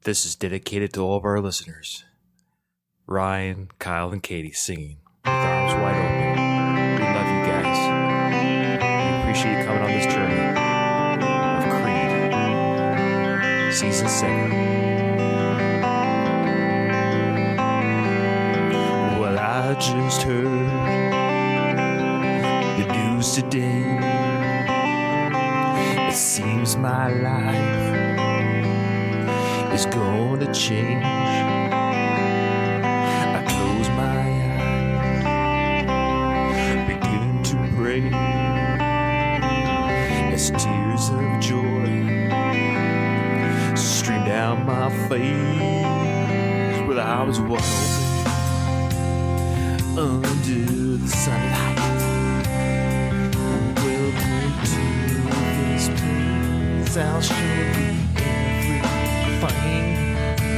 This is dedicated to all of our listeners. Ryan, Kyle, and Katie singing with arms wide open. We love you guys. We appreciate you coming on this journey of Creed, Season 7. Well, I just heard the news today. It seems my life is gonna change. I close my eyes, begin to pray, as tears of joy stream down my face, with eyes wide open under the sunlight. Welcome to this place. I'll show you everything. With arms wide open. Arms wide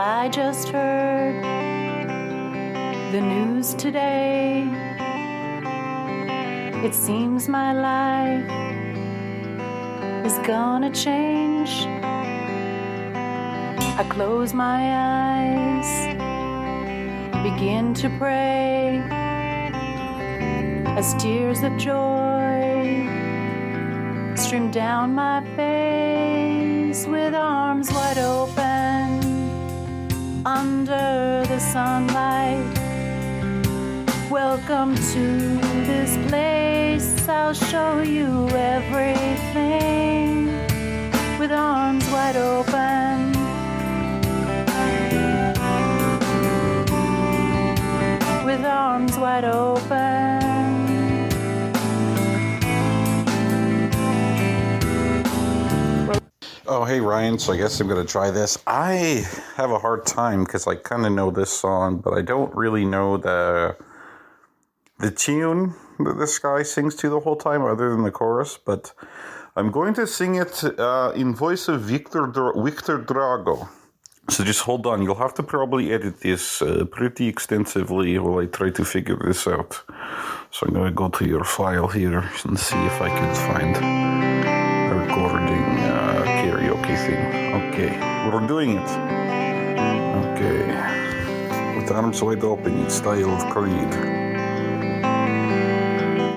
I just heard the news today. It seems my life is gonna change. I close my eyes, begin to pray, as tears of joy stream down my face, with arms wide open under the sunlight. Welcome to this place. I'll show you everything, with arms wide open. With arms wide open. Oh, hey, Ryan. So I guess I'm going to try this. I have a hard time because I kind of know this song, but I don't really know the tune that this guy sings to the whole time other than the chorus. But I'm going to sing it in voice of Victor Drago. So just hold on. You'll have to probably edit this pretty extensively while I try to figure this out. So I'm going to go to your file here and see if I can find a recording karaoke thing. Okay, we're doing it. Okay, with arms wide open in style of Creed.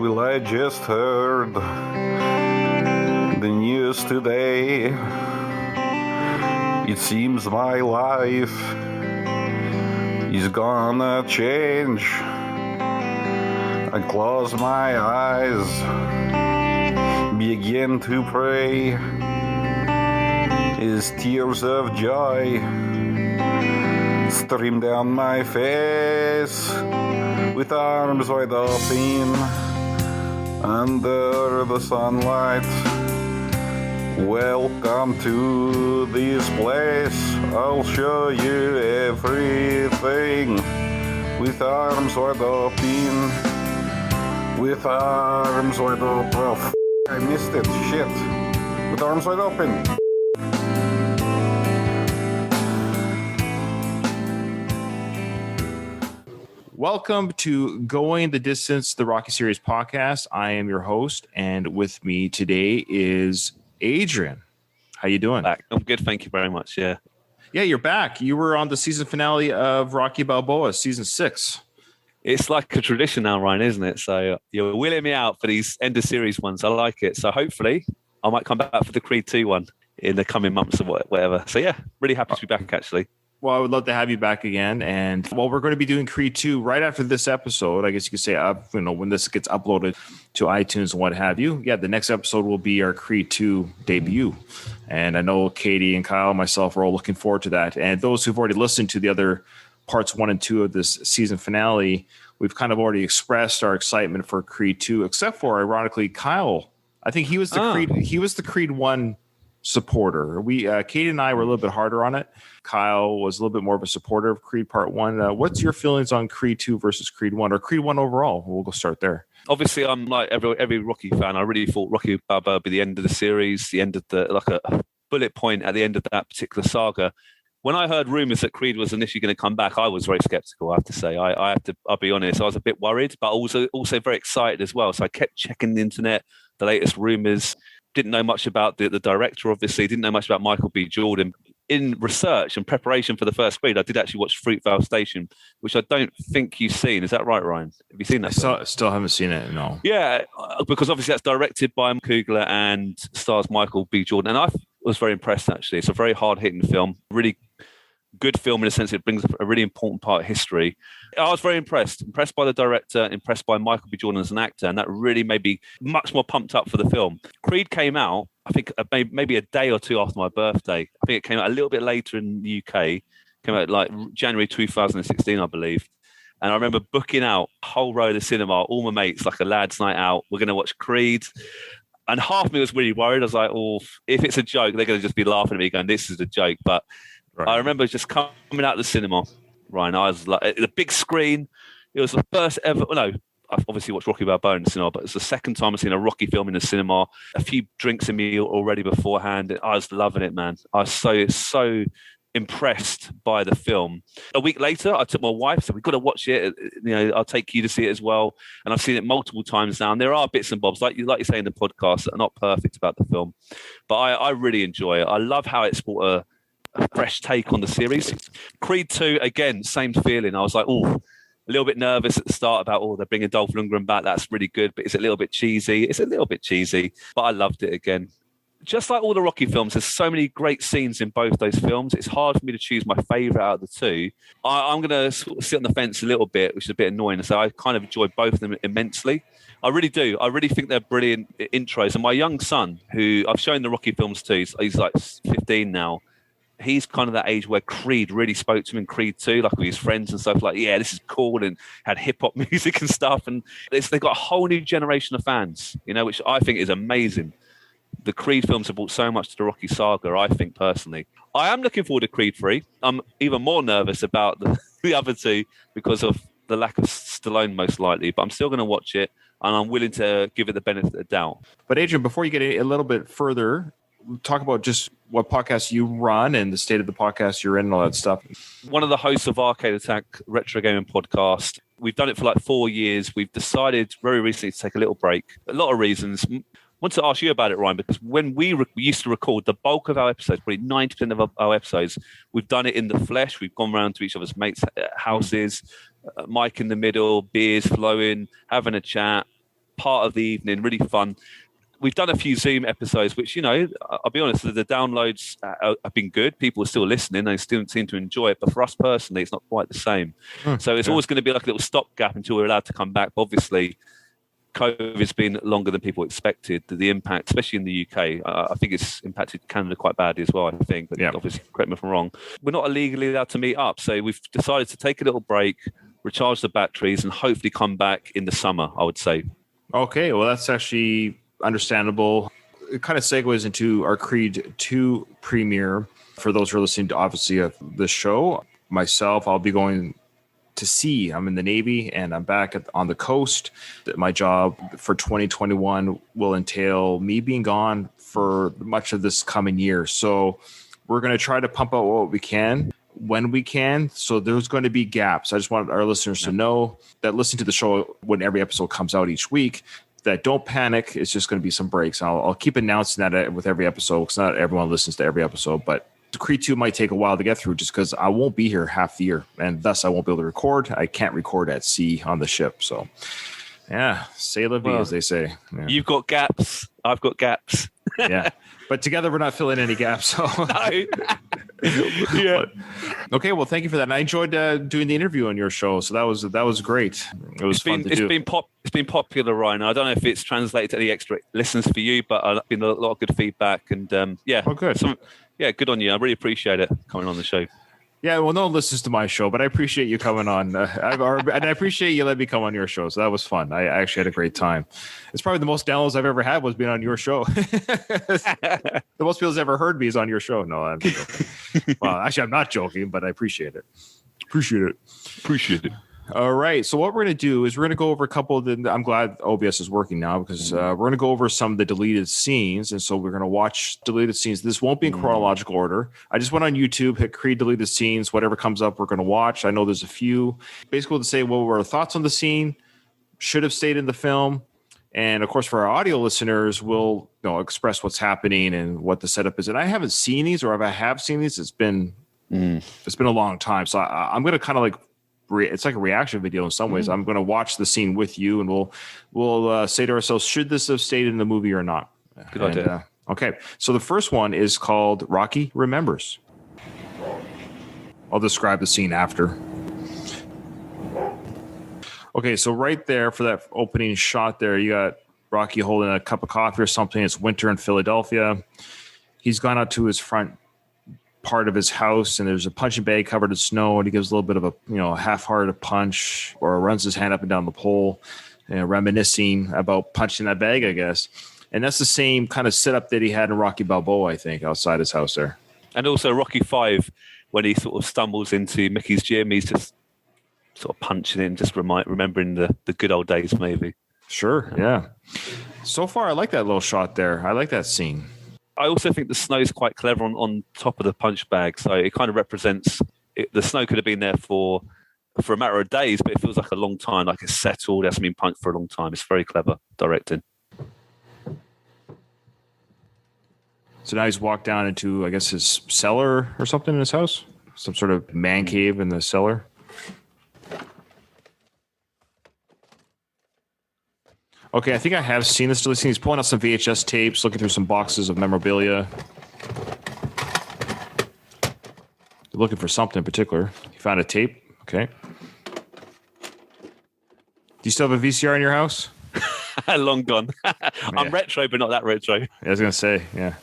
Well, I just heard the news today. It seems my life is gonna change. I close my eyes, begin to pray, as tears of joy stream down my face, with arms wide open under the sunlight. Welcome to this place. I'll show you everything, with arms wide open. With arms wide open. Oh, I missed it. Shit. With arms wide open. Welcome to Going the Distance, the Rocky Series podcast. I am your host, and with me today is Adrian. How you doing? Back. I'm good, thank you very much. Yeah, you're back. You were on the season finale of Rocky Balboa, season 6. It's like a tradition now, Ryan, isn't it? So you're wheeling me out for these end of series ones. I like it. So hopefully I might come back for the Creed 2 one in the coming months or whatever. So yeah, really happy to be back actually. Well, I would love to have you back again. And we're going to be doing Creed 2 right after this episode. I guess you could say, when this gets uploaded to iTunes and what have you. Yeah, the next episode will be our Creed 2 debut. And I know Katie and Kyle and myself are all looking forward to that. And those who've already listened to the other parts 1 and 2 of this season finale, we've kind of already expressed our excitement for Creed 2, except for, ironically, Kyle. I think he was the Creed 1 supporter. Katie and I were a little bit harder on it. Kyle was a little bit more of a supporter of Creed Part 1. What's your feelings on Creed 2 versus Creed 1, or Creed 1 overall? We'll go start there. Obviously, I'm like every Rocky fan. I really thought Rocky Balboa would be the end of the series, the end of a bullet point at the end of that particular saga. When I heard rumours that Creed was initially going to come back, I was very sceptical, I have to say. I'll be honest, I was a bit worried, but also very excited as well. So I kept checking the internet, the latest rumours. Didn't know much about the director, obviously. Didn't know much about Michael B. Jordan. In research and preparation for the first Creed, I did actually watch Fruitvale Station, which I don't think you've seen. Is that right, Ryan? Have you seen that? Still haven't seen it, no. Yeah, because obviously that's directed by Coogler and stars Michael B. Jordan. And I was very impressed, actually. It's a very hard-hitting film, really good film in the sense it brings a really important part of history. I was very impressed by the director, impressed by Michael B. Jordan as an actor, and that really made me much more pumped up for the film. Creed came out, I think, maybe a day or two after my birthday. I think it came out a little bit later in the UK. Came out like January 2016, I believe. And I remember booking out a whole row of the cinema, all my mates, like a lad's night out. We're going to watch Creed. And half of me was really worried. I was like, oh, if it's a joke, they're going to just be laughing at me going, this is a joke. But right. I remember just coming out of the cinema, Ryan. I was like, the big screen. It was the first ever. No, I've obviously watched Rocky Balboa in the cinema, but it's the second time I've seen a Rocky film in the cinema. A few drinks in me already beforehand. I was loving it, man. I was so impressed by the film. A week later, I took my wife, said, we've got to watch it. I'll take you to see it as well. And I've seen it multiple times now. And there are bits and bobs, like you say in the podcast, that are not perfect about the film. But I really enjoy it. I love how it's brought a fresh take on the series. Creed 2, again, same feeling. I was like, a little bit nervous at the start about, they're bringing Dolph Lundgren back. That's really good, but it's a little bit cheesy. But I loved it again. Just like all the Rocky films, there's so many great scenes in both those films. It's hard for me to choose my favourite out of the two. I'm going to sort of sit on the fence a little bit, which is a bit annoying. So I kind of enjoy both of them immensely. I really do. I really think they're brilliant intros. And my young son, who I've shown the Rocky films to, he's like 15 now. He's kind of that age where Creed really spoke to him in Creed 2, like with his friends and stuff, like, yeah, this is cool, and had hip-hop music and stuff. And they've got a whole new generation of fans, which I think is amazing. The Creed films have brought so much to the Rocky saga, I think, personally. I am looking forward to Creed 3. I'm even more nervous about the other two because of the lack of Stallone, most likely. But I'm still going to watch it, and I'm willing to give it the benefit of the doubt. But Adrian, before you get a little bit further, talk about just what podcast you run and the state of the podcast you're in and all that stuff. One of the hosts of Arcade Attack Retro Gaming Podcast. We've done it for like 4 years. We've decided very recently to take a little break. A lot of reasons. I want to ask you about it, Ryan, because when we used to record the bulk of our episodes, probably 90% of our episodes, we've done it in the flesh. We've gone around to each other's mates' houses, mic in the middle, beers flowing, having a chat, part of the evening, really fun. We've done a few Zoom episodes, which, I'll be honest, the downloads have been good. People are still listening. They still seem to enjoy it. But for us personally, it's not quite the same. So it's always going to be like a little stopgap until we're allowed to come back. But obviously, COVID's been longer than people expected. The impact, especially in the UK, I think it's impacted Canada quite badly as well, I think. But obviously, correct me if I'm wrong. We're not legally allowed to meet up. So we've decided to take a little break, recharge the batteries, and hopefully come back in the summer, I would say. Okay, well, that's actually understandable. It kind of segues into our Creed 2 premiere. For those who are listening to, obviously, the show, myself, I'll be going to sea. I'm in the Navy and I'm back on the coast. My job for 2021 will entail me being gone for much of this coming year. So we're going to try to pump out what we can when we can. So there's going to be gaps. I just want our listeners to know that listen to the show when every episode comes out each week, that don't panic. It's just going to be some breaks. I'll keep announcing that with every episode because not everyone listens to every episode, but Creed 2 might take a while to get through just because I won't be here half the year, and thus I won't be able to record. I can't record at sea on the ship. So, yeah, c'est la vie, as they say. Yeah. You've got gaps. I've got gaps. Yeah, but together we're not filling any gaps. So, no. Yeah. Okay, well, thank you for that. And I enjoyed doing the interview on your show, so that was great. It was fun to do. It's been popular, Ryan. I don't know if it's translated to any extra listens for you, but I've been a lot of good feedback, and Oh, good. Yeah, good on you. I really appreciate it coming on the show. Yeah, well, no one listens to my show, but I appreciate you coming on. And I appreciate you letting me come on your show. So that was fun. I actually had a great time. It's probably the most downloads I've ever had was being on your show. The most people's ever heard me is on your show. No, I'm joking. Well, actually, I'm not joking, but I appreciate it. Appreciate it. All right. So what we're going to do is we're going to go over a couple of the. I'm glad OBS is working now because we're going to go over some of the deleted scenes, and so we're going to watch deleted scenes. This won't be in chronological order. I just went on YouTube, hit create deleted scenes. Whatever comes up, we're going to watch. I know there's a few. Basically, to say what were our thoughts on the scene, should have stayed in the film, and of course for our audio listeners, we'll express what's happening and what the setup is. And I haven't seen these, or if I have seen these, it's been a long time. So I'm going to kind of like. It's like a reaction video in some ways. I'm going to watch the scene with you, and we'll say to ourselves, should this have stayed in the movie or not? Good idea. Okay, so the first one is called Rocky Remembers. I'll describe the scene after. Okay, so right there for that opening shot there, you got Rocky holding a cup of coffee or something. It's winter in Philadelphia. He's gone out to his front part of his house, and there's a punching bag covered in snow, and he gives a little bit of a half-hearted punch, or runs his hand up and down the pole, reminiscing about punching that bag, I guess. And that's the same kind of setup that he had in Rocky Balboa, I think, outside his house there. And also Rocky V, when he sort of stumbles into Mickey's gym, he's just sort of punching it and just remembering the good old days, maybe. Sure, yeah. So far, I like that little shot there. I like that scene. I also think the snow is quite clever on top of the punch bag. So it kind of represents the snow could have been there for a matter of days, but it feels like a long time, like it's settled. It hasn't been punched for a long time. It's very clever directing. So now he's walked down into, I guess, his cellar or something in his house, some sort of man cave in the cellar. Okay, I think I have seen this. He's pulling out some VHS tapes, looking through some boxes of memorabilia. Looking for something in particular. He found a tape. Okay. Do you still have a VCR in your house? Long gone. I'm retro, but not that retro. Yeah, I was going to say, yeah.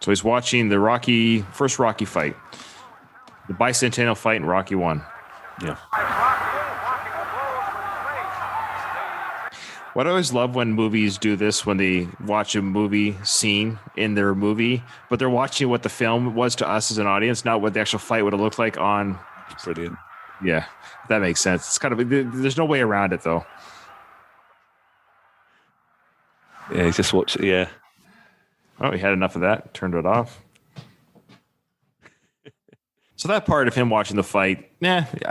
So he's watching the first Rocky fight. The bicentennial fight in Rocky 1. Yeah. What I always love when movies do this, when they watch a movie scene in their movie, but they're watching what the film was to us as an audience, not what the actual fight would have looked like on. Brilliant. Yeah, that makes sense. It's kind of, there's no way around it though. Yeah, he's just watching. Yeah. Oh, he had enough of that. Turned it off. So that part of him watching the fight,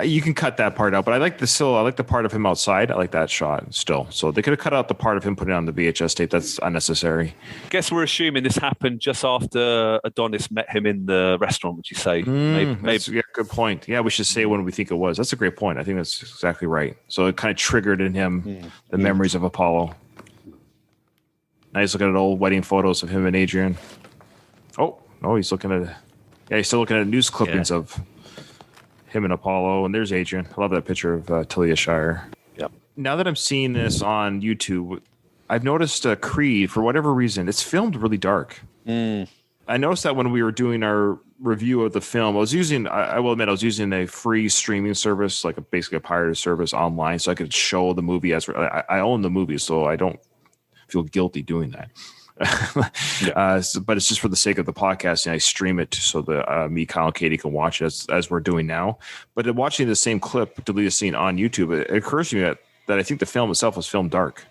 you can cut that part out. But I like the part of him outside. I like that shot still. So they could have cut out the part of him putting on the VHS tape. That's unnecessary. Guess we're assuming this happened just after Adonis met him in the restaurant, would you say? Maybe. Yeah, good point. Yeah, we should say when we think it was. That's a great point. I think that's exactly right. So it kind of triggered in him the memories of Apollo. Nice looking at old wedding photos of him and Adrian. Oh, he's looking at... Yeah, he's still looking at news clippings of him and Apollo, and there's Adrian. I love that picture of Talia Shire. Yep. Now that I'm seeing this on YouTube, I've noticed Creed, for whatever reason, it's filmed really dark. I noticed that when we were doing our review of the film, I will admit, I was using a free streaming service, like basically a pirated service online, so I could show the movie as I own the movie, so I don't feel guilty doing that. But it's just for the sake of the podcast, and I stream it so that me, Kyle, and Katie can watch it as we're doing now. But watching the same clip, deleted scene on YouTube, it occurs to me that I think the film itself was filmed dark.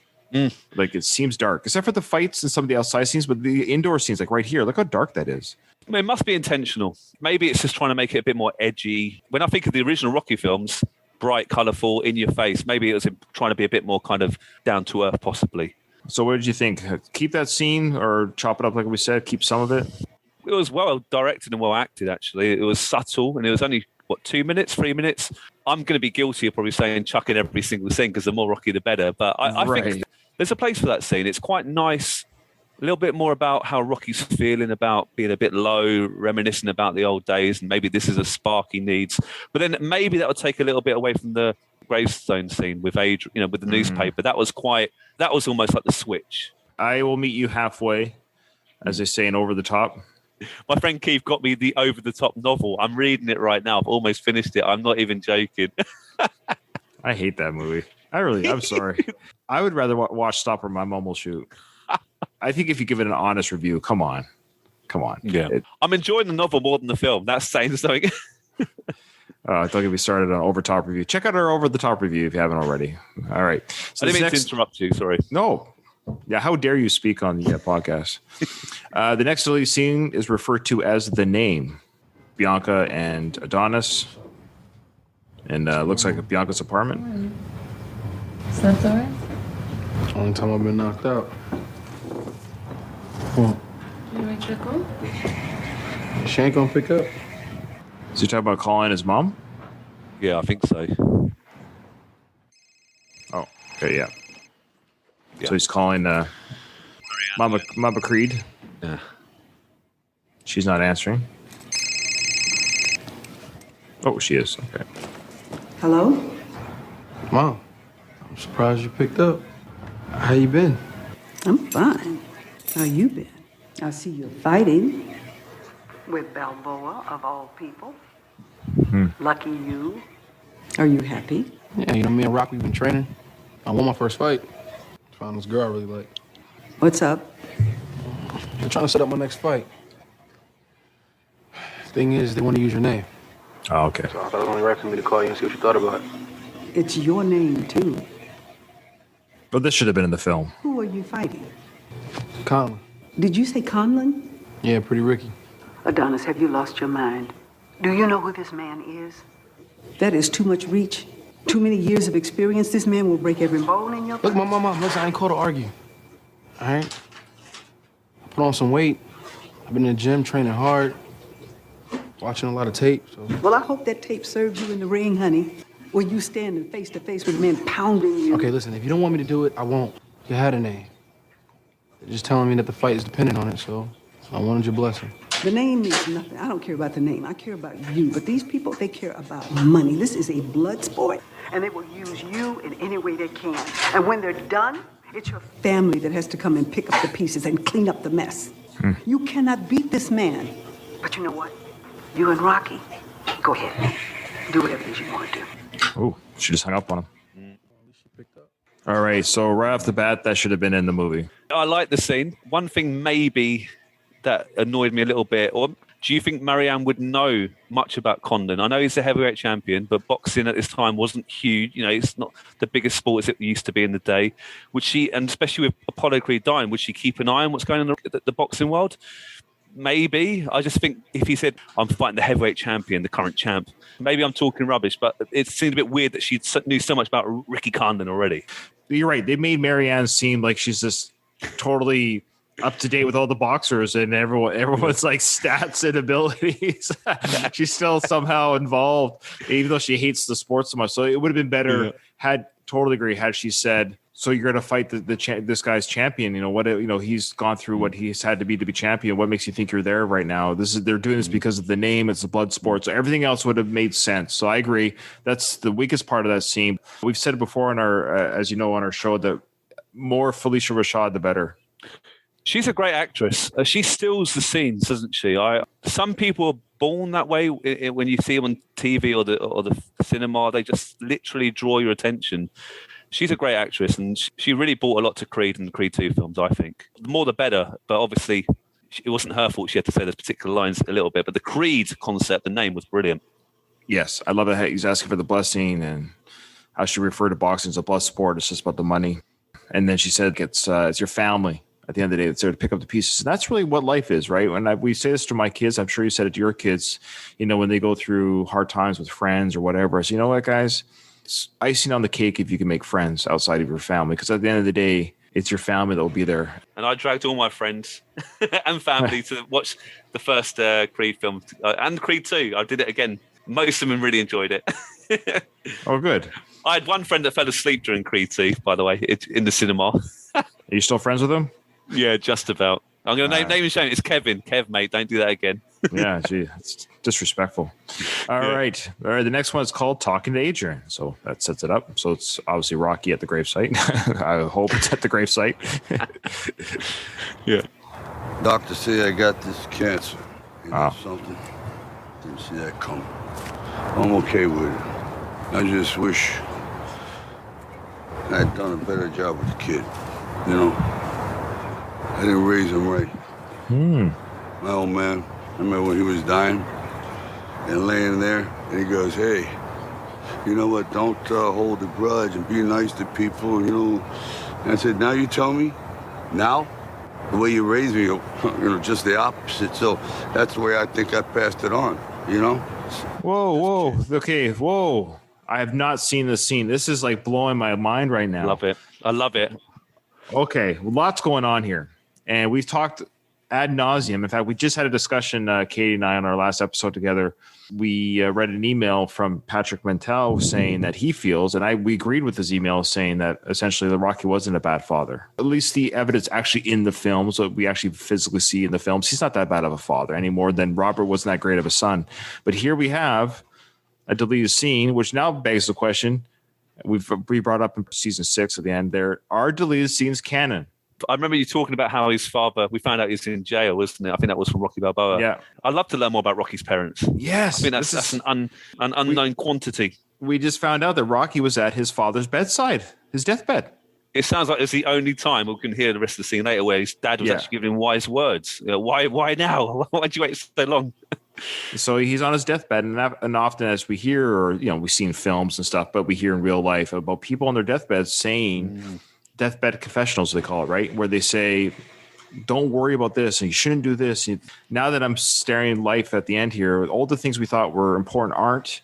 Like it seems dark, except for the fights and some of the outside scenes, but the indoor scenes, like right here, look how dark that is. I mean, it must be intentional. Maybe it's just trying to make it a bit more edgy. When I think of the original Rocky films, bright, colourful, in your face, maybe it was trying to be a bit more kind of down to earth, possibly. So what did you think? Keep that scene or chop it up like we said? Keep some of it? It was well directed and well acted, actually. It was subtle, and it was only, 2 minutes, 3 minutes? I'm going to be guilty of probably saying chuck in every single scene because the more Rocky, the better. But I think there's a place for that scene. It's quite nice. A little bit more about how Rocky's feeling about being a bit low, reminiscing about the old days, and maybe this is a spark he needs. But then maybe that would take a little bit away from the gravestone scene with Adrian, with the newspaper. That was almost like the switch. I will meet you halfway, as they say in Over the Top. My friend Keith got me the Over the Top novel. I'm reading it right now. I've almost finished it. I'm not even joking. I hate that movie. I'm sorry. I would rather watch Stop or My Mom Will Shoot. I think if you give it an honest review, come on. Yeah. I'm enjoying the novel more than the film. That's saying something. Don't get me started on Over Top review. Check out our Over the Top review if you haven't already. All right. So I didn't mean to interrupt you. Sorry. No. Yeah, how dare you speak on the podcast? The next deleted scene is referred to as The Name. Bianca and Adonis. And looks like Bianca's apartment. Slept all right? Only time I've been knocked out. Well, You ready to go? she ain't gonna pick up. Is he talking about calling his mom? Yeah, I think so. Oh, okay, yeah. So he's calling Mama Creed. Yeah. She's not answering. Oh, she is. Okay. Hello? Mom, I'm surprised you picked up. How you been? I'm fine. How you been? I see you're fighting. With Balboa, of all people. Lucky you. Are you happy? Yeah, you know, me and Rock, we've been training. I won my first fight. Found this girl I really like. What's up? They're trying to set up my next fight. Thing is, they want to use your name. Oh, okay. So I thought it was only right for me to call you and see what you thought about it. It's your name, too. But this should have been in the film. Who are you fighting? Conlon. Did you say Conlon? Yeah, Pretty Ricky. Adonis, have you lost your mind? Do you know who this man is? That is too much reach. Too many years of experience. This man will break every bone in your Look, body. Mom, listen, I ain't called to argue. All right? I put on some weight. I've been in the gym training hard. Watching a lot of tape, so... Well, I hope that tape serves you in the ring, honey. Where you standing face to face with men pounding you. Okay, listen, if you don't want me to do it, I won't. You had a name. They're just telling me that the fight is dependent on it, so I wanted your blessing. The name means nothing. I don't care about the name. I care about you. But these people, they care about money. This is a blood sport. And they will use you in any way they can. And when they're done, it's your family that has to come and pick up the pieces and clean up the mess. You cannot beat this man. But you know what? You and Rocky, go ahead. Do whatever it is you want to do. Oh, she just hung up on him. All right, so right off the bat, that should have been in the movie. I like the scene. One thing maybe that annoyed me a little bit, or do you think Marianne would know much about Condon? I know he's a heavyweight champion, but boxing at this time wasn't huge. You know, it's not the biggest sport as it used to be in the day. Would she, and especially with Apollo Creed dying, would she keep an eye on what's going on in the boxing world? Maybe. I just think if he said, I'm fighting the heavyweight champion, the current champ, maybe I'm talking rubbish, but it seemed a bit weird that she knew so much about Ricky Condon already. You're right. They made Marianne seem like she's just totally up to date with all the boxers and everyone's like stats and abilities. She's still somehow involved, even though she hates the sport so much. So it would have been better totally agree, had she said, so you're going to fight this guy's champion. You know what? You know, he's gone through what he's had to be champion. What makes you think you're there right now? They're doing this because of the name. It's a blood sport. So everything else would have made sense. So I agree. That's the weakest part of that scene. We've said it before in our, as you know, on our show, that more Felicia Rashad, the better. She's a great actress. She steals the scenes, doesn't she? Some people are born that way. When you see them on TV or the cinema, they just literally draw your attention. She's a great actress, and she really brought a lot to Creed and the Creed 2 films, I think. The more the better, but obviously it wasn't her fault she had to say those particular lines a little bit. But the Creed concept, the name was brilliant. Yes, I love it. He's asking for the blessing and how she referred to boxing as a blood sport. It's just about the money. And then she said it's your family. At the end of the day, it's there to pick up the pieces. And that's really what life is, right? When we say this to my kids, I'm sure you said it to your kids, you know, when they go through hard times with friends or whatever. I say, you know what, guys? It's icing on the cake if you can make friends outside of your family, because at the end of the day, it's your family that will be there. And I dragged all my friends and family to watch the first Creed film and Creed 2. I did it again. Most of them really enjoyed it. Oh, good. I had one friend that fell asleep during Creed 2, by the way, in the cinema. Are you still friends with him? Yeah, just about. I'm going to name and shame. It's Kevin. Kev, mate, don't do that again. Yeah, gee, it's disrespectful. All right. The next one is called Talking to Adrian. So that sets it up. So it's obviously Rocky at the gravesite. I hope it's at the gravesite. Yeah. Doctor say I got this cancer. You know something? Didn't see that coming. I'm okay with it. I just wish I had done a better job with the kid. You know? I didn't raise him right. My old man, I remember when he was dying and laying there, and he goes, hey, you know what, don't hold a grudge and be nice to people, you know. And I said, now you tell me? Now? The way you raised me, you know, just the opposite. So that's the way I think I passed it on, you know? Whoa. Okay, whoa. I have not seen this scene. This is like blowing my mind right now. Love it. I love it. Okay, lots going on here. And we've talked ad nauseum. In fact, we just had a discussion, Katie and I, on our last episode together. We read an email from Patrick Mantel saying that he feels, and we agreed with his email, saying that essentially the Rocky wasn't a bad father. At least the evidence actually in the films, what we actually physically see in the films, he's not that bad of a father any more than Robert wasn't that great of a son. But here we have a deleted scene, which now begs the question we brought up in season 6 at the end. There are deleted scenes canon. I remember you talking about how his father, we found out he's in jail, wasn't it? I think that was from Rocky Balboa. Yeah. I'd love to learn more about Rocky's parents. Yes. I think that's an unknown quantity. We just found out that Rocky was at his father's bedside, his deathbed. It sounds like it's the only time we can hear the rest of the scene later where his dad was actually giving him wise words. You know, why now? Why'd you wait so long? So he's on his deathbed, and often as we hear, or we've seen films and stuff, but we hear in real life about people on their deathbeds saying deathbed confessionals, they call it, right? Where they say, don't worry about this, and you shouldn't do this. Now that I'm staring life at the end here, all the things we thought were important aren't.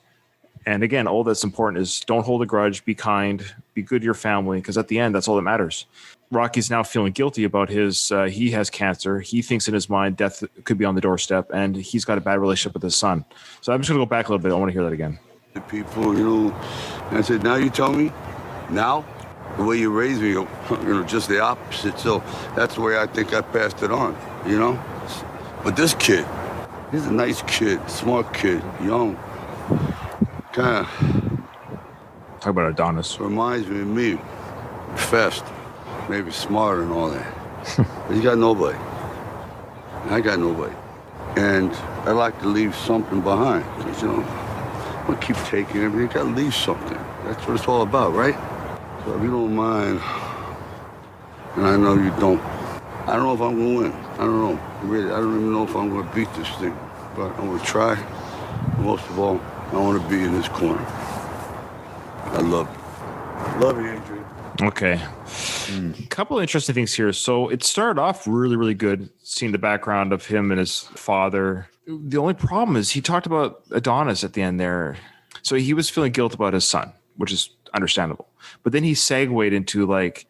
And again, all that's important is don't hold a grudge, be kind, be good to your family, because at the end, that's all that matters. Rocky's now feeling guilty about he has cancer. He thinks in his mind death could be on the doorstep, and he's got a bad relationship with his son. So I'm just going to go back a little bit. I want to hear that again. The people, you know, and I said, now you tell me? Now? The way you raised me, you know, just the opposite. So that's the way I think I passed it on, you know? But this kid, he's a nice kid, smart kid, young. Kind of talk about Adonis. Reminds me of me, fast, maybe smarter and all that. But he's got nobody. I got nobody. And I like to leave something behind. Because, you know, I'm going to keep taking everything. You got to leave something. That's what it's all about, right? So if you don't mind, and I know you don't, I don't know if I'm going to win. I don't know. Really, I don't even know if I'm going to beat this thing. But I'm going to try. Most of all, I want to be in his corner. I love you. Love you, Adrian. Okay. A couple of interesting things here. So it started off really, really good, seeing the background of him and his father. The only problem is he talked about Adonis at the end there. So he was feeling guilt about his son, which is understandable. But then he segued into like,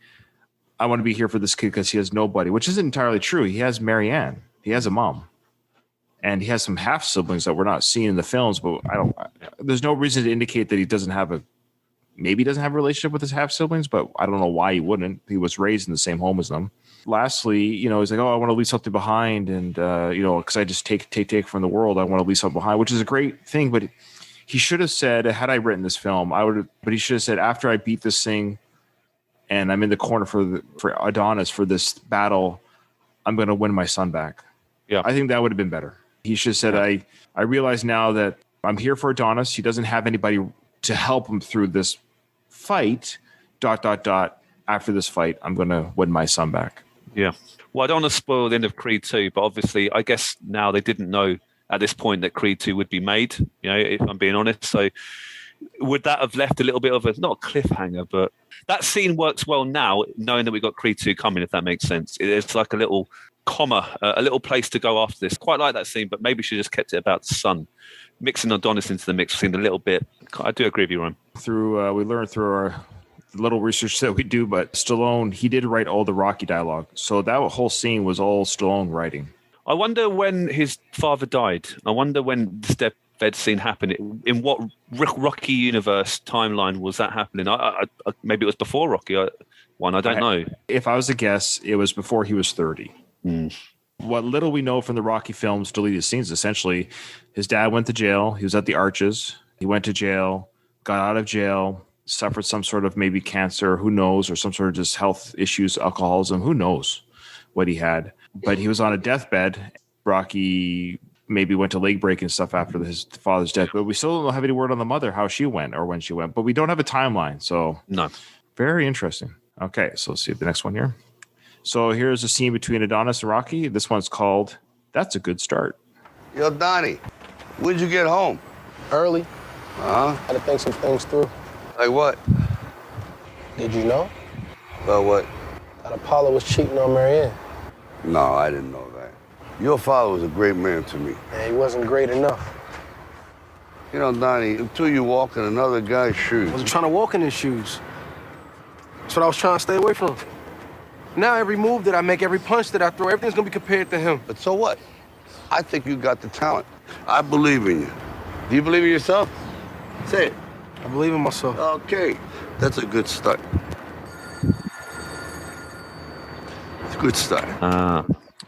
I want to be here for this kid because he has nobody, which isn't entirely true. He has Marianne. He has a mom. And he has some half siblings that we're not seeing in the films, but there's no reason to indicate that he doesn't have a relationship with his half siblings, but I don't know why he wouldn't. He was raised in the same home as them. Lastly, he's like, oh, I want to leave something behind. And, because I just take from the world, I want to leave something behind, which is a great thing. But he should have said, had I written this film, but he should have said, after I beat this thing and I'm in the corner for Adonis for this battle, I'm going to win my son back. Yeah. I think that would have been better. He should have said, I realize now that I'm here for Adonis. He doesn't have anybody to help him through this fight, ... After this fight, I'm going to win my son back. Yeah. Well, I don't want to spoil the end of Creed 2, but obviously, I guess now they didn't know at this point that Creed 2 would be made, if I'm being honest. So would that have left a little bit of not a cliffhanger, but that scene works well now, knowing that we've got Creed 2 coming, if that makes sense. It's like a little comma, a little place to go after this. Quite like that scene, but maybe she just kept it about the son. Mixing Adonis into the mix seemed a little bit. I do agree with you, Ryan. We learned through our little research that we do, but Stallone, he did write all the Rocky dialogue. So that whole scene was all Stallone writing. I wonder when his father died. I wonder when this deathbed scene happened. In what Rocky universe timeline was that happening? Maybe it was before Rocky one. I don't know. If I was to guess, it was before he was 30. What little we know from the Rocky films, deleted scenes, essentially, his dad went to jail. He was at the Arches. He went to jail, got out of jail, suffered some sort of maybe cancer, who knows, or some sort of just health issues, alcoholism, who knows what he had. But he was on a deathbed. Rocky maybe went to leg break and stuff after his father's death. But we still don't have any word on the mother, how she went or when she went. But we don't have a timeline. So No. very interesting. Okay, so let's see the next one here. So here's a scene between Adonis and Rocky. This one's called That's a Good Start. Yo, Donnie, when'd you get home? Early. Uh-huh. Had to think some things through. Like what? Did you know About what? that Apollo was cheating on Marianne? No, I didn't know that. Your father was a great man to me. And he wasn't great enough. You know, Donnie, until you walk in another guy's shoes. I wasn't trying to walk in his shoes. That's what I was trying to stay away from. Now every move that I make, every punch that I throw, everything's gonna be compared to him. But so what? I think you got the talent. I believe in you. Do you believe in yourself? Say it. I believe in myself. Okay, that's a good start. It's a good start.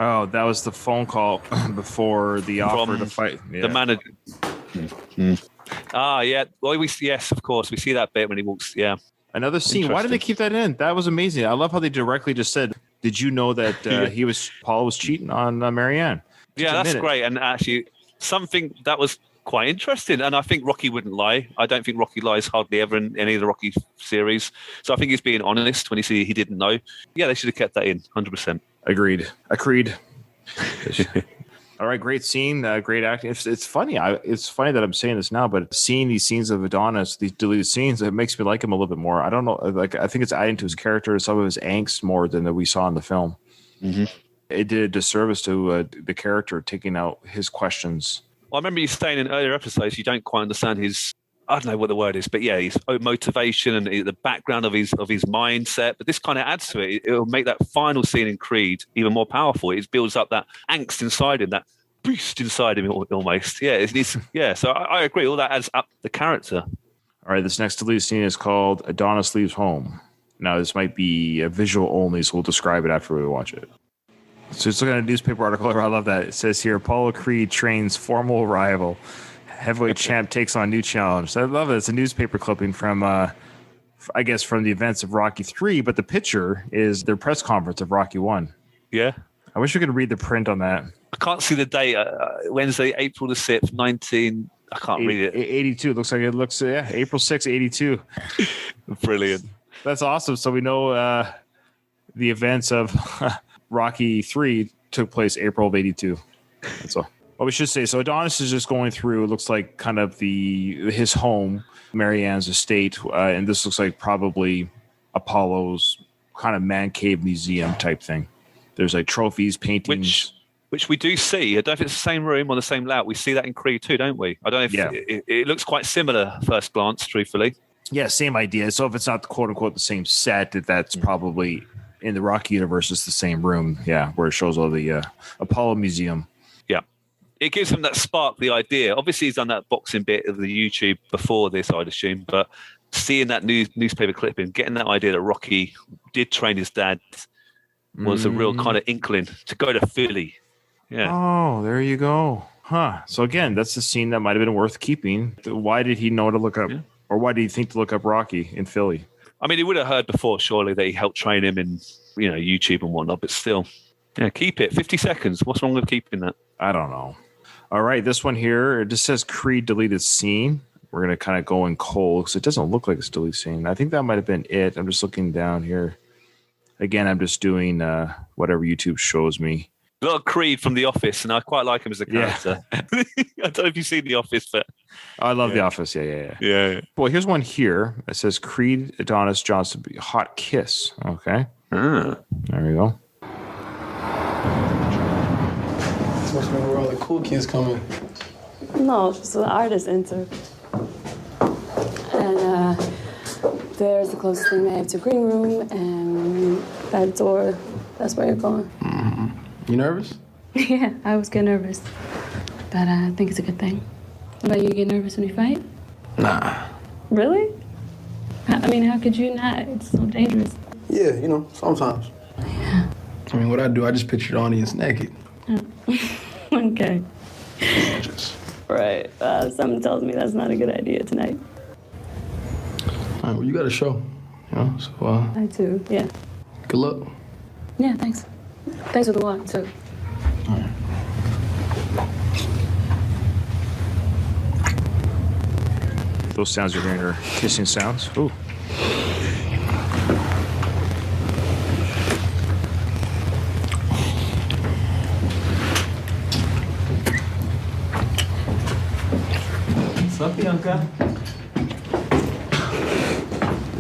Oh, that was the phone call before the offer to fight. Yeah. The manager. Yeah. Well, yes, of course. We see that bit when he walks. Yeah. Another scene. Why did they keep that in? That was amazing. I love how they directly just said, "Did you know that Paul was cheating on Marianne?" Yeah, that's great. And actually, something that was quite interesting. And I think Rocky wouldn't lie. I don't think Rocky lies hardly ever in any of the Rocky series. So I think he's being honest when he didn't know. Yeah, they should have kept that in, 100%. Agreed. All right, great scene, great acting. It's funny. It's funny that I'm saying this now, but seeing these scenes of Adonis, these deleted scenes, it makes me like him a little bit more. I don't know. Like, I think it's adding to his character, some of his angst more than that we saw in the film. Mm-hmm. It did a disservice to the character, taking out his questions. Well, I remember you saying in earlier episodes you don't quite understand his, I don't know what the word is, but yeah, his motivation and the background of his mindset. But this kind of adds to it. It'll make that final scene in Creed even more powerful. It builds up that angst inside him, that beast inside him almost. Yeah, yeah. So I agree. All that adds up the character. All right, this next deleted scene is called Adonis Leaves Home. Now, this might be a visual only, so we'll describe it after we watch it. So just looking at a newspaper article, I love that. It says here, Apollo Creed trains formal rival. Heavyweight champ takes on new challenge. So I love it. It's a newspaper clipping from, I guess, from the events of Rocky 3, but the picture is their press conference of Rocky 1. Yeah. I wish we could read the print on that. I can't see the date. Wednesday, April the 6th, 19... I can't read it. 82. Looks like it looks, April 6th, 82. Brilliant. That's awesome. So we know the events of Rocky 3 took place April of 82. That's all. Well, we should say, so Adonis is just going through, it looks like kind of his home, Marianne's estate, and this looks like probably Apollo's kind of man cave museum type thing. There's like trophies, paintings. Which we do see. I don't know if it's the same room or the same layout. We see that in Creed too, don't we? I don't know if it looks quite similar at first glance, truthfully. Yeah, same idea. So if it's not quote unquote the same set, that's probably in the Rocky universe, it's the same room. Yeah, where it shows all the Apollo Museum. Yeah. It gives him that spark, the idea. Obviously, he's done that boxing bit of the YouTube before this, I'd assume, but seeing that newspaper clipping, getting that idea that Rocky did train his dad was a real kind of inkling to go to Philly. Yeah. Oh, there you go. Huh. So again, that's the scene that might have been worth keeping. Why did he know to look up, or why did he think to look up Rocky in Philly? I mean, he would have heard before, surely, that he helped train him in, YouTube and whatnot, but still. Yeah, keep it. 50 seconds. What's wrong with keeping that? I don't know. All right, this one here, it just says Creed deleted scene. We're going to kind of go in cold because it doesn't look like it's deleted scene. I think that might have been it. I'm just looking down here. Again, I'm just doing whatever YouTube shows me. A lot of Creed from The Office, and I quite like him as a character. Yeah. I don't know if you've seen The Office, but... I love The Office, yeah. Well, here's one here. It says Creed, Adonis, Johnson, hot kiss. Okay. There we go. This must be where all the cool kids come in. No, just the artists enter. And there's the closest thing they have to green room, and that door, that's where you're going. Mm-hmm. You nervous? Yeah, I always get nervous. But I think it's a good thing. What about you, get nervous when you fight? Nah. Really? I mean, how could you not? It's so dangerous. Yeah, sometimes. Yeah. I mean, what I do, I just picture the audience naked. Okay. Right. Something tells me that's not a good idea tonight. All right, well, you got a show, you know, so I do, yeah. good luck. Yeah, thanks. Thanks for the wine, too. All right. Those sounds you're hearing are kissing sounds. Ooh. What's up, Bianca?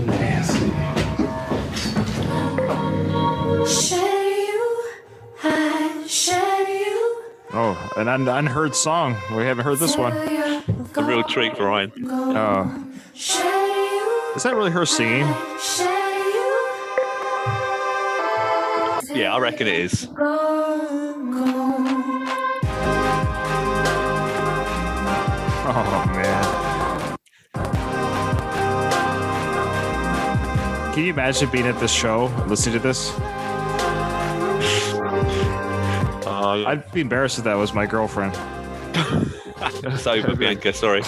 Nasty. Oh, an unheard song. We haven't heard this one. A real treat for Ryan. Oh. Is that really her singing? Yeah, I reckon it is. Oh, man. Can you imagine being at this show, listening to this? I'd be embarrassed if that was my girlfriend. It's over, Bianca. Sorry.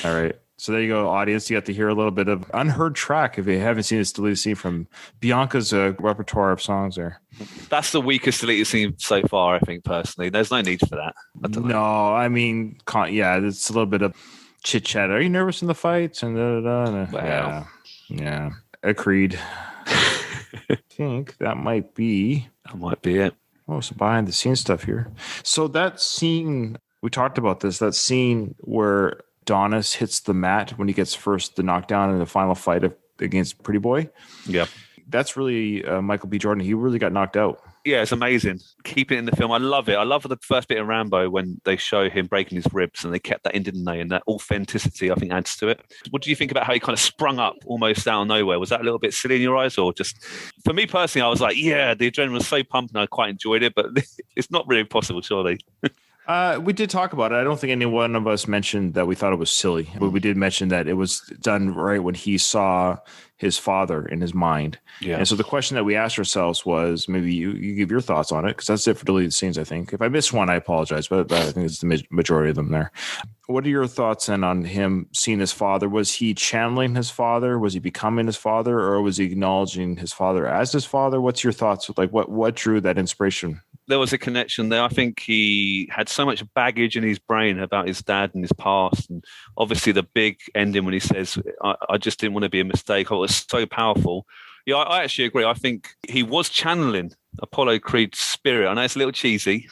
All right. So there you go, audience. You got to hear a little bit of unheard track if you haven't seen this deleted scene from Bianca's repertoire of songs there. That's the weakest deleted scene so far, I think, personally. There's no need for that. No, I mean, yeah, it's a little bit of chit chat. Are you nervous in the fights? And Wow. Yeah. Agreed. I think that might be it. Oh, some behind the scenes stuff here. So that scene, we talked about this, that scene where Adonis hits the mat when he gets first the knockdown in the final fight against Pretty Boy. Yeah. That's really Michael B. Jordan. He really got knocked out. Yeah, it's amazing. Keep it in the film. I love it. I love the first bit of Rambo when they show him breaking his ribs, and they kept that in, didn't they? And that authenticity, I think, adds to it. What do you think about how he kind of sprung up almost out of nowhere? Was that a little bit silly in your eyes, or just for me personally? I was like, yeah, the adrenaline was so pumped, and I quite enjoyed it. But it's not really possible, surely. We did talk about it. I don't think any one of us mentioned that we thought it was silly, but we did mention that it was done right when he saw his father in his mind. Yeah. And so the question that we asked ourselves was, maybe you give your thoughts on it, because that's it for deleted scenes, I think. If I missed one, I apologize, but I think it's the majority of them there. What are your thoughts then on him seeing his father? Was he channeling his father? Was he becoming his father? Or was he acknowledging his father as his father? What's your thoughts? Like what drew that inspiration? There was a connection there. I think he had so much baggage in his brain about his dad and his past. And obviously the big ending when he says, I just didn't want to be a mistake. It was so powerful. Yeah, I actually agree. I think he was channeling Apollo Creed's spirit. I know it's a little cheesy,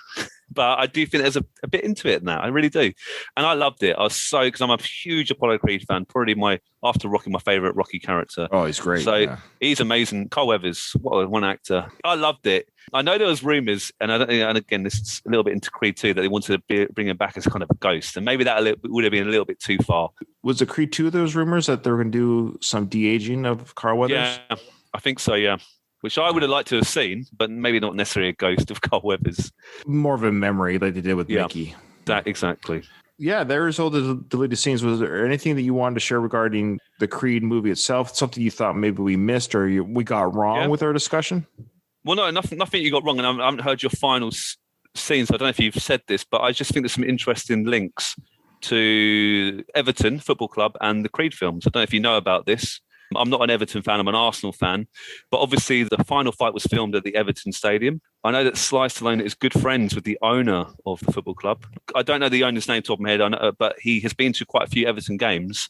but I do think there's a bit into it now. I really do. And I loved it. I was because I'm a huge Apollo Creed fan, probably after Rocky, my favorite Rocky character. Oh, he's great. So he's amazing. Carl Weathers, what one actor. I loved it. I know there was rumors, and again, this is a little bit into Creed 2, that they wanted to bring him back as kind of a ghost. And maybe that would have been a little bit too far. Was it Creed 2 those rumors that they were going to do some de-aging of Carl Weathers? Yeah, I think so, yeah. Which I would have liked to have seen, but maybe not necessarily a ghost of Carl Weathers. More of a memory like they did with Mickey. Exactly. Yeah, there's all the deleted scenes. Was there anything that you wanted to share regarding the Creed movie itself? Something you thought maybe we missed or we got wrong with our discussion? Well, no, nothing you got wrong. And I haven't heard your final scenes. So I don't know if you've said this, but I just think there's some interesting links to Everton Football Club and the Creed films. I don't know if you know about this. I'm not an Everton fan, I'm an Arsenal fan. But obviously the final fight was filmed at the Everton Stadium. I know that Sly Stallone is good friends with the owner of the football club. I don't know the owner's name top of my head, but he has been to quite a few Everton games.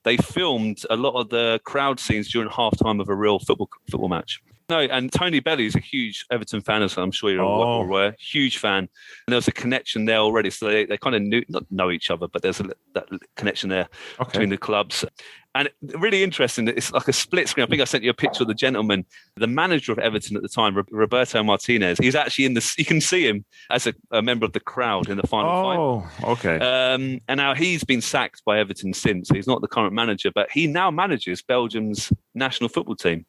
They filmed a lot of the crowd scenes during halftime of a real football match. No, and Tony Belly is a huge Everton fan, as I'm sure you're aware. Huge fan. And there was a connection there already. So they kind of not know each other, but there's that connection there between the clubs. And really interesting, it's like a split screen. I think I sent you a picture of the gentleman, the manager of Everton at the time, Roberto Martinez. He's actually you can see him as a member of the crowd in the final fight. Oh, okay. And now he's been sacked by Everton since. He's not the current manager, but he now manages Belgium's national football team.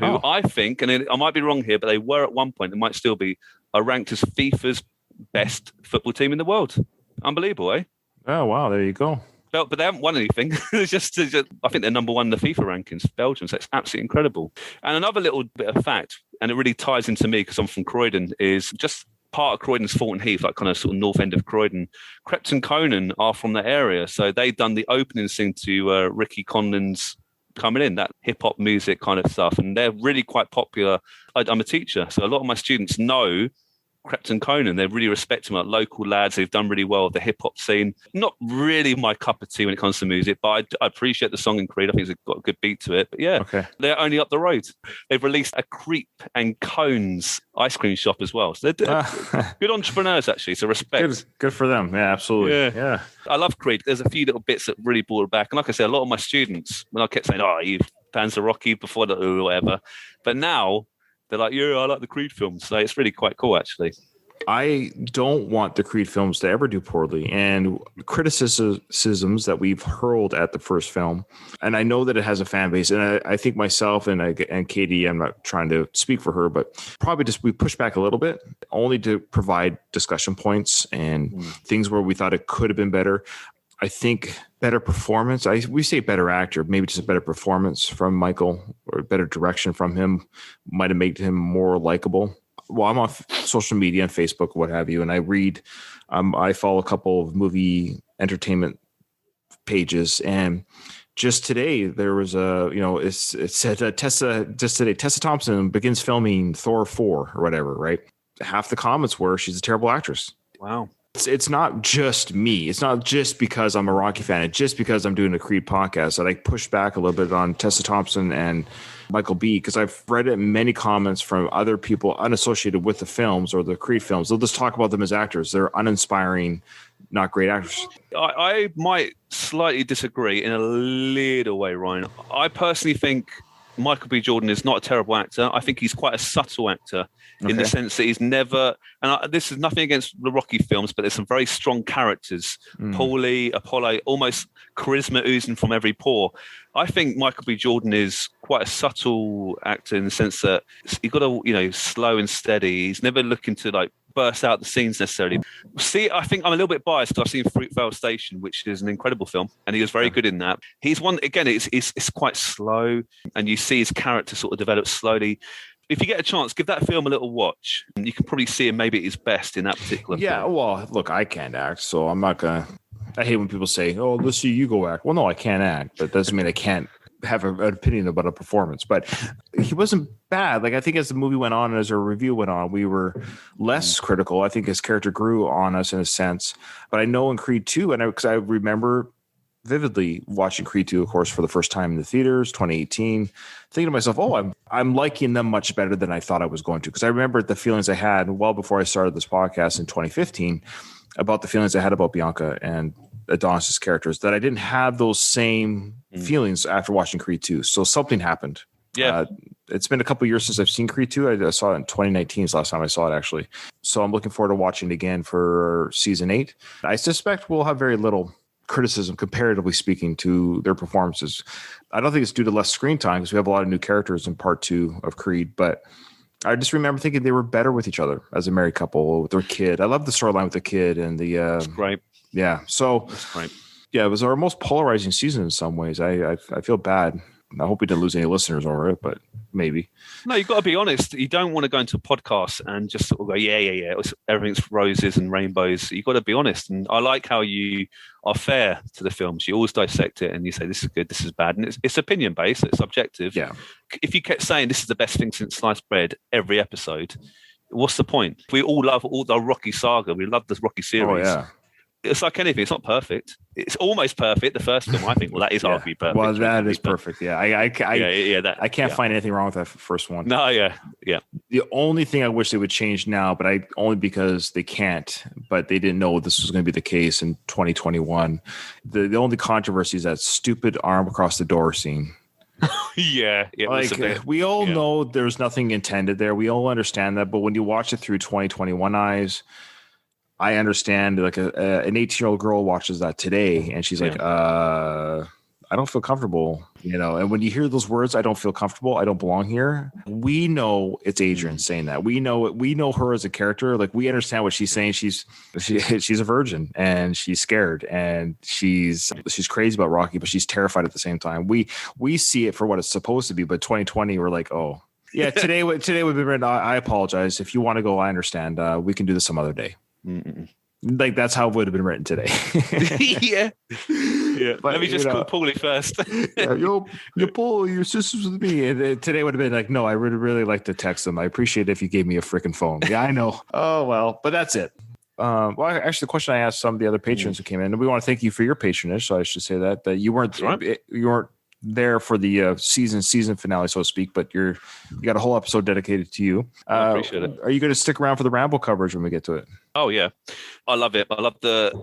Who I think, and I might be wrong here, but they were at one point, they might still be, are ranked as FIFA's best football team in the world. Unbelievable, eh? Oh, wow. There you go. But they haven't won anything. It's just, I think they're number one in the FIFA rankings, Belgium. So it's absolutely incredible. And another little bit of fact, and it really ties into me because I'm from Croydon, is just part of Croydon's Thornton Heath, like kind of sort of north end of Croydon. Krept and Conan are from that area. So they've done the opening thing to Ricky Condon's Coming In, that hip hop music kind of stuff. And they're really quite popular. I'm a teacher, so a lot of my students know Krept and Conan. They really respect him, like local lads. They've done really well with the hip hop scene. Not really my cup of tea when it comes to music, but I appreciate the song in Creed. I think it's got a good beat to it. But yeah, They're only up the road. They've released a Creep and Cones ice cream shop as well. So they're good entrepreneurs, actually. So respect. Good for them. Yeah, absolutely. Yeah. I love Creed. There's a few little bits that really brought it back. And like I said, a lot of my students, when I kept saying, "Oh, you fans of Rocky," before that or whatever, but now they're like, "Yeah, I like the Creed films." So it's really quite cool, actually. I don't want the Creed films to ever do poorly, and criticisms that we've hurled at the first film. And I know that it has a fan base, and I think myself and Katie, I'm not trying to speak for her, but probably just we push back a little bit, only to provide discussion points and things where we thought it could have been better. I think better performance. We say better actor, maybe just a better performance from Michael or better direction from him might have made him more likable. Well, I'm on social media and Facebook, what have you, and I read. I follow a couple of movie entertainment pages, and just today there was it said Tessa Thompson begins filming Thor 4 or whatever. Right, half the comments were she's a terrible actress. Wow. It's not just me. It's not just because I'm a Rocky fan. It's just because I'm doing a Creed podcast that I push back a little bit on Tessa Thompson and Michael B, because I've read it in many comments from other people unassociated with the films or the Creed films. They'll just talk about them as actors. They're uninspiring, not great actors. I might slightly disagree in a little way, Ryan. I personally think Michael B. Jordan is not a terrible actor. I think he's quite a subtle actor in the sense that he's never, and this is nothing against the Rocky films, but there's some very strong characters. Paulie, Apollo, almost charisma oozing from every pore. I think Michael B. Jordan is quite a subtle actor in the sense that he's got to, slow and steady. He's never looking to like burst out the scenes necessarily. See, I think I'm a little bit biased because I've seen Fruitvale Station, which is an incredible film, and he was very good in that. He's one, again, it's quite slow, and you see his character sort of develop slowly. If you get a chance, give that film a little watch. You can probably see him maybe at his best in that particular film. Well, look, I can't act, so I'm not going to... I hate when people say, "Oh, let's see you go act." Well, no, I can't act, but it doesn't mean I can't have an opinion about a performance. But he wasn't bad. Like, I think as the movie went on and as our review went on, we were less critical. I think his character grew on us in a sense. But I know in Creed 2, and because I remember vividly watching Creed 2, of course, for the first time in the theaters, 2018, thinking to myself, "Oh, I'm liking them much better than I thought I was going to." Because I remember the feelings I had well before I started this podcast in 2015 about the feelings I had about Bianca and Adonis's characters, that I didn't have those same feelings after watching Creed 2. So something happened. Yeah. It's been a couple of years since I've seen Creed 2. I saw it in 2019 is the last time I saw it, actually. So I'm looking forward to watching it again for season 8. I suspect we'll have very little criticism, comparatively speaking, to their performances. I don't think it's due to less screen time because we have a lot of new characters in part 2 of Creed, but I just remember thinking they were better with each other as a married couple with their kid. I love the storyline with the kid and the. That's great. Yeah. So. That's great. Yeah, it was our most polarizing season in some ways. I feel bad. I hope we didn't lose any listeners over it, but maybe. No, you've got to be honest. You don't want to go into a podcast and just sort of go, yeah. Everything's roses and rainbows. You've got to be honest. And I like how you are fair to the films. You always dissect it and you say, this is good, this is bad. And it's opinion-based, it's subjective. Yeah. If you kept saying this is the best thing since sliced bread every episode, what's the point? We all love all the Rocky saga. We love this Rocky series. Oh, yeah. It's like anything. It's not perfect. It's almost perfect. The first film, I think, well, that is arguably perfect. Well, that is perfect. Yeah. I can't find anything wrong with that first one. No, yeah. The only thing I wish they would change now, but only because they can't, but they didn't know this was going to be the case in 2021. The only controversy is that stupid arm across the door scene. Yeah. We all know there's nothing intended there. We all understand that. But when you watch it through 2021 eyes, I understand, like an 18-year-old girl watches that today and she's like, I don't feel comfortable, and when you hear those words, I don't feel comfortable, I don't belong here. We know it's Adrian saying that. We know her as a character. Like, we understand what she's saying. She's a virgin and she's scared and she's crazy about Rocky, but she's terrified at the same time. We see it for what it's supposed to be, but 2020, we're like, oh, Yeah, today would have been written. I apologize. If you want to go, I understand. We can do this some other day. Mm-mm. Like that's how it would have been written today. Yeah. But, Let me just call Paulie first. Yeah, yo, Paul, your sister's with me. And today would have been like, no, I would really like to text them. I appreciate it if you gave me a freaking phone. Yeah, I know. Oh well, but that's it. Well, actually, the question I asked some of the other patrons who came in, and we want to thank you for your patronage. So I should say that you weren't there for the season finale, so to speak, but you got a whole episode dedicated to you. I appreciate it. Are you going to stick around for the Rambo coverage when we get to it? Oh yeah, I love it. I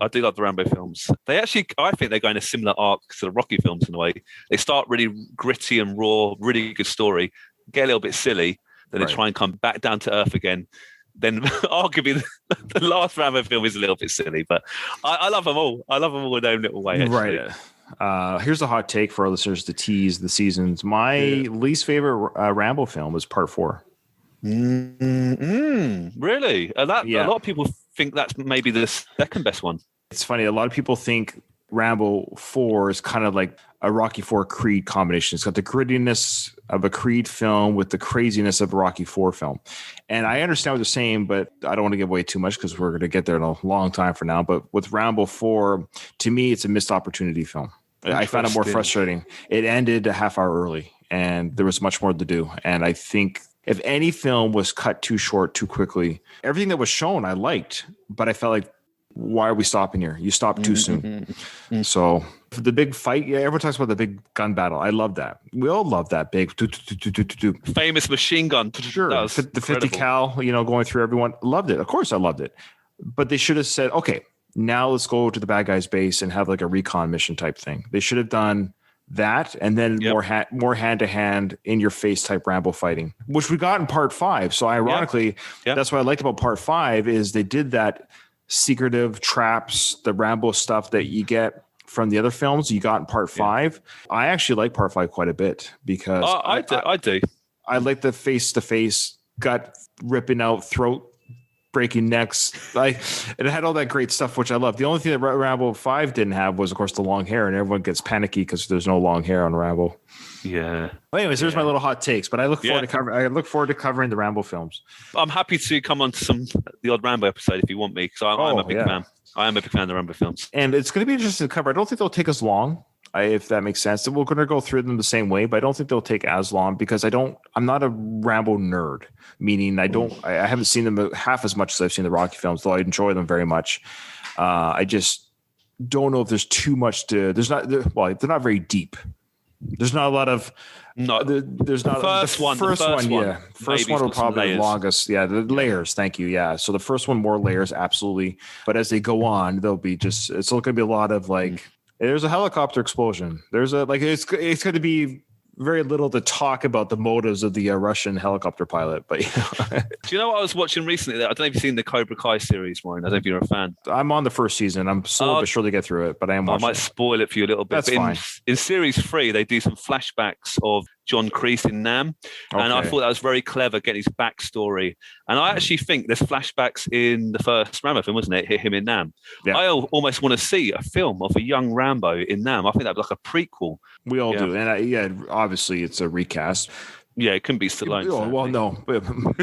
do love the Rambo films. I think they're going a similar arc to the Rocky films in a way. They start really gritty and raw, really good story, get a little bit silly, then they try and come back down to earth again. Then arguably the last Rambo film is a little bit silly, but I love them all. I love them all in their own little way. Actually. Right. Here's a hot take for our listeners to tease the seasons. My least favorite Rambo film is Part 4. Really? A lot of people think that's maybe the second best one. It's funny. A lot of people think Rambo 4 is kind of like a Rocky 4 Creed combination. It's got the grittiness of a Creed film with the craziness of a Rocky 4 film. And I understand what they're saying, but I don't want to give away too much because we're going to get there in a long time from now. But with Rambo 4, to me, it's a missed opportunity film. I found it more frustrating. It ended a half hour early and there was much more to do. And I think if any film was cut too short, too quickly, everything that was shown I liked, but I felt like, why are we stopping here? You stopped too soon. So for the big fight, everyone talks about the big gun battle. I love that. We all love that big famous machine gun. Sure, the 50 cal, going through everyone. Loved it. Of course, I loved it. But they should have said, okay, now let's go to the bad guy's base and have like a recon mission type thing. They should have done that and then more hand-to-hand in-your-face type Rambo fighting, which we got in Part 5. So ironically, that's what I liked about Part 5 is they did that secretive traps, the Rambo stuff that you get from the other films you got in Part 5. I actually like Part 5 quite a bit because I do. I like the face-to-face gut ripping out, throat breaking necks. It had all that great stuff, which I love. The only thing that Rambo 5 didn't have was, of course, the long hair, and everyone gets panicky because there's no long hair on Rambo. Yeah. Well, anyways, there's my little hot takes, but I look forward to covering the Rambo films. I'm happy to come on to the odd Rambo episode if you want me, because I'm a big fan. I am a big fan of the Rambo films. And it's going to be interesting to cover. I don't think they'll take us long, if that makes sense. We're going to go through them the same way, but I don't think they'll take as long because I'm not a Rambo nerd, meaning I haven't seen them half as much as I've seen the Rocky films, though I enjoy them very much. I just don't know if there's too much they're not very deep. There's not a lot of there's not the first one will probably be the longest. Yeah, the layers. Thank you. Yeah, so the first one more layers, absolutely. But as they go on, they'll be it's going to be a lot of like there's a helicopter explosion. There's it's going to be very little to talk about the motives of the Russian helicopter pilot. But do you know what I was watching recently? I don't know if you've seen the Cobra Kai series, Warren. I don't know if you're a fan. I'm on the first season. I'm slowly but surely get through it, but I am watching. I might spoil it for you a little bit. That's fine. In series 3, they do some flashbacks of John Kreese in Nam, and I thought that was very clever, getting his backstory. And I actually think there's flashbacks in the first Rambo film, wasn't it? Him in Nam. Yeah. I almost want to see a film of a young Rambo in Nam. I think that'd be like a prequel. We all do, and obviously it's a recast. Yeah, it couldn't be Stallone. Oh, well, no,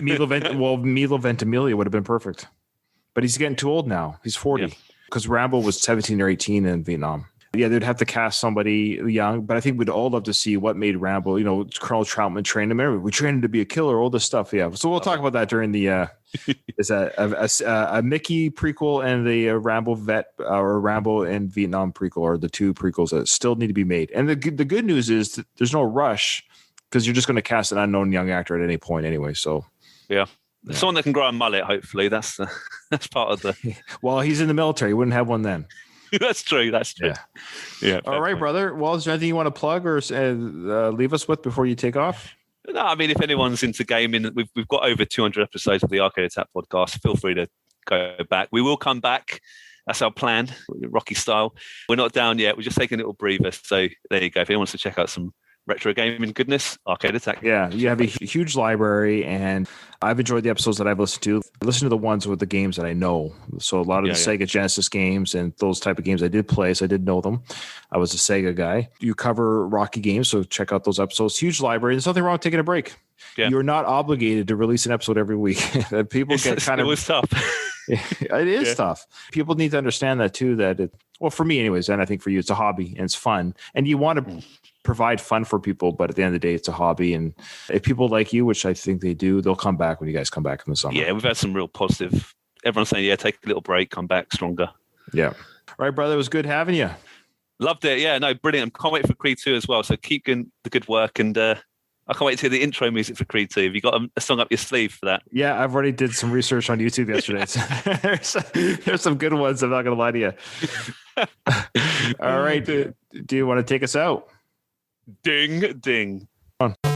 Milo Ventimiglia would have been perfect, but he's getting too old now. He's 40 because Rambo was 17 or 18 in Vietnam. Yeah, they'd have to cast somebody young, but I think we'd all love to see what made Rambo. Colonel Troutman trained him. We trained him to be a killer. All this stuff. Yeah, so we'll talk about that during the. Is a Mickey prequel and the Rambo vet or Rambo and Vietnam prequel are the two prequels that still need to be made. And the good news is that there's no rush because you're just going to cast an unknown young actor at any point anyway. So someone that can grow a mullet. Hopefully, that's part of the. Well, he's in the military. He wouldn't have one then. That's true. Yeah. All right, brother. Well, is there anything you want to plug or leave us with before you take off? No, I mean, if anyone's into gaming, we've got over 200 episodes of the Arcade Attack podcast. Feel free to go back. We will come back. That's our plan, Rocky style. We're not down yet. We're just taking a little breather. So there you go. If anyone wants to check out some retro gaming goodness, Arcade Attack. Yeah, you have a huge library, and I've enjoyed the episodes that I've listened to. I listen to the ones with the games that I know. So a lot of the Sega Genesis games and those type of games I did play, so I did know them. I was a Sega guy. You cover Rocky games, so check out those episodes. Huge library. There's nothing wrong with taking a break. you're not obligated to release an episode every week. People get kind of. It was tough. It is tough. People need to understand that too. Well, for me, anyways, and I think for you, it's a hobby and it's fun, and you want to provide fun for people. But at the end of the day, it's a hobby, and if people like you, which I think they do, they'll come back when you guys come back in the summer. Yeah, we've had some real positive. Everyone's saying, take a little break, come back stronger. Yeah. All right, brother. It was good having you. Loved it. Yeah, no, brilliant. Can't wait for Creed 2 as well. So keep doing the good work, and I can't wait to hear the intro music for Creed 2. Have you got a song up your sleeve for that? Yeah, I've already did some research on YouTube yesterday. There's some good ones. I'm not going to lie to you. All right. Do you want to take us out? Ding, ding. Come on.